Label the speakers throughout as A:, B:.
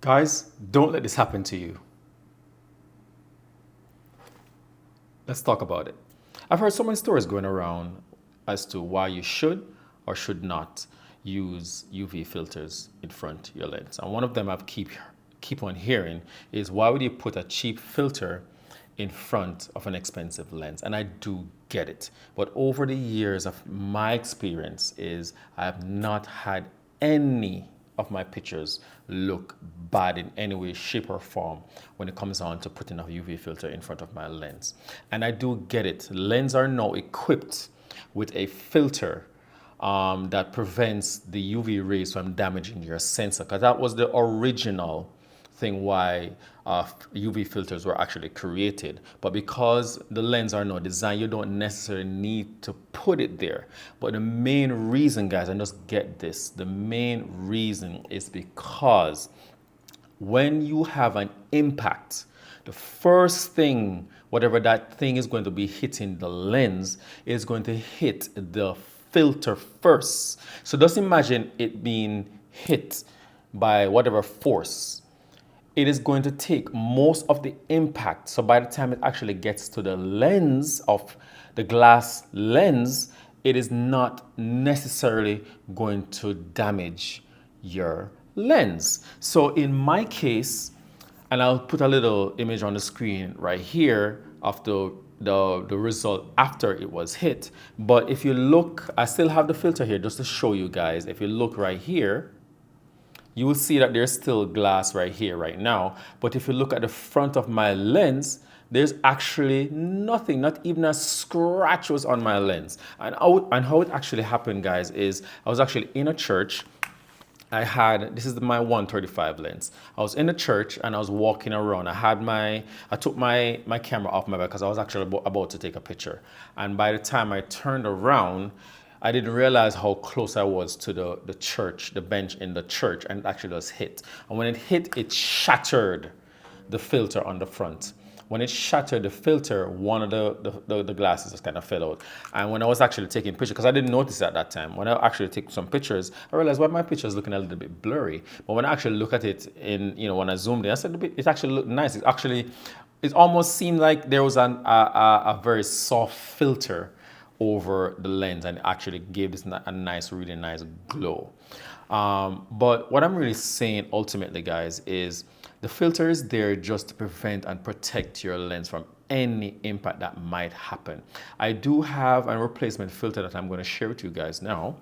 A: Guys, don't let this happen to you. Let's talk about it. I've heard so many stories going around as to why you should or should not use UV filters in front of your lens. And one of them I've keep on hearing is, why would you put a cheap filter in front of an expensive lens? And I do get it. But over the years of my experience is, I have not had any of my pictures look bad in any way, shape, or form when it comes on to putting a UV filter in front of my lens. And I do get it. Lenses are now equipped with a filter that prevents the UV rays from damaging your sensor, because that was the original thing why UV filters were actually created. But because the lens are now designed, you don't necessarily need to put it there. But the main reason, guys, and just get this, the main reason is because when you have an impact, the first thing, whatever that thing is going to be hitting the lens, is going to hit the filter first. So just imagine it being hit by whatever force. It is going to take most of the impact. So by the time it actually gets to the lens of the glass lens, it is not necessarily going to damage your lens. So in my case, and I'll put a little image on the screen right here of the result after it was hit. But if you look, I still have the filter here just to show you guys. If you look right here, you will see that there's still glass right here right now. But if you look at the front of my lens, there's actually nothing, not even a scratch was on my lens. And how it actually happened, guys, is I was actually in a church. This is my 135 lens. I was in the church and I was walking around. I took my camera off my back because I was actually about to take a picture. And by the time I turned around, I didn't realize how close I was to the church, the bench in the church, and it actually was hit. And when it hit, it shattered the filter on the front. When it shattered the filter, one of the glasses just kind of fell out. And when I was actually taking pictures, because I didn't notice it at that time, when I actually take some pictures, I realized, well, my picture is looking a little bit blurry. But when I actually look at it when I zoomed in, I said, it actually looked nice. It almost seemed like there was a very soft filter over the lens, and it actually gave this a nice, really nice glow. But what I'm really saying ultimately, guys, is the filter is there just to prevent and protect your lens from any impact that might happen. I do have a replacement filter that I'm going to share with you guys now.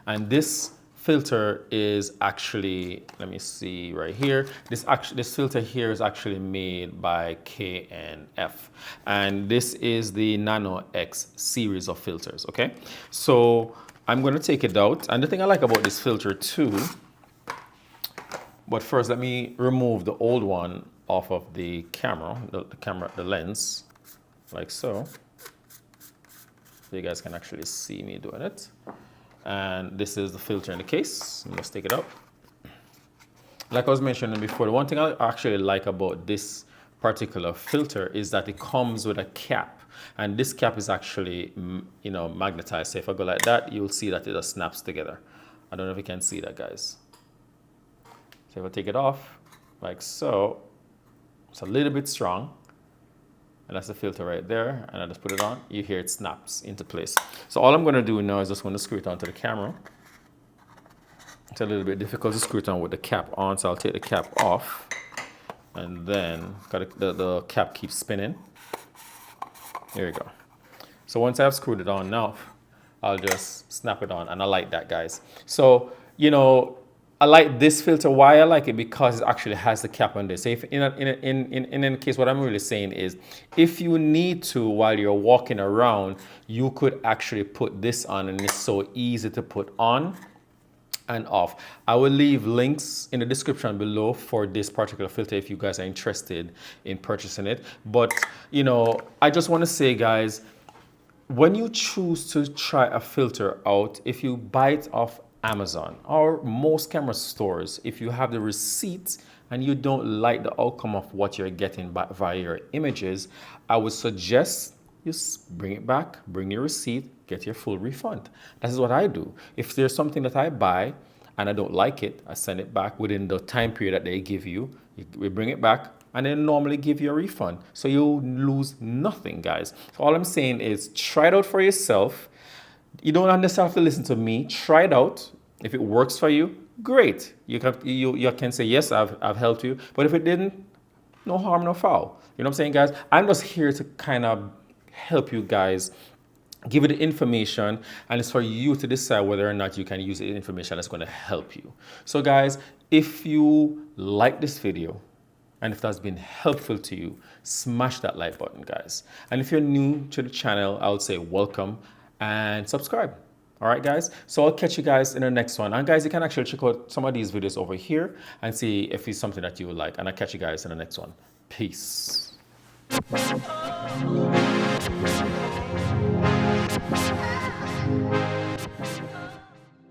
A: And this filter is actually, let me see right here. This filter here is actually made by K&F, and this is the Nano X series of filters. Okay, so I'm going to take it out, and the thing I like about this filter too. But first, let me remove the old one off of the camera, the lens, like so. So you guys can actually see me doing it. And this is the filter in the case. Let's take it out. Like I was mentioning before, the one thing I actually like about this particular filter is that it comes with a cap. And this cap is actually, magnetized. So if I go like that, you'll see that it just snaps together. I don't know if you can see that, guys. So if I take it off, like so, it's a little bit strong. And that's the filter right there. And I just put it on. You hear it snaps into place. So all I'm going to do now is just going to screw it onto the camera. It's a little bit difficult to screw it on with the cap on, so I'll take the cap off. And then the cap keeps spinning. There you go. So once I've screwed it on now, I'll just snap it on. And I like that, guys. So, I like this filter. Why I like it? Because it actually has the cap on this. So if in any case, what I'm really saying is, if you need to, while you're walking around, you could actually put this on, and it's so easy to put on and off. I will leave links in the description below for this particular filter if you guys are interested in purchasing it. But, I just want to say, guys, when you choose to try a filter out, if you buy it off Amazon or most camera stores, if you have the receipt and you don't like the outcome of what you're getting via your images, I would suggest you bring it back, bring your receipt, get your full refund. That is what I do. If there's something that I buy and I don't like it, I send it back within the time period that they give you. We bring it back and they normally give you a refund. So you lose nothing, guys. So all I'm saying is try it out for yourself. You don't necessarily have to listen to me. Try it out. If it works for you, great. You can say, yes, I've helped you. But if it didn't, no harm, no foul. You know what I'm saying, guys? I'm just here to kind of help you guys, give you the information, and it's for you to decide whether or not you can use the information that's going to help you. So guys, if you like this video and if that's been helpful to you, smash that like button, guys. And if you're new to the channel, I would say welcome and subscribe. All right, guys. So I'll catch you guys in the next one. And guys, you can actually check out some of these videos over here and see if it's something that you would like. And I'll catch you guys in the next one. Peace.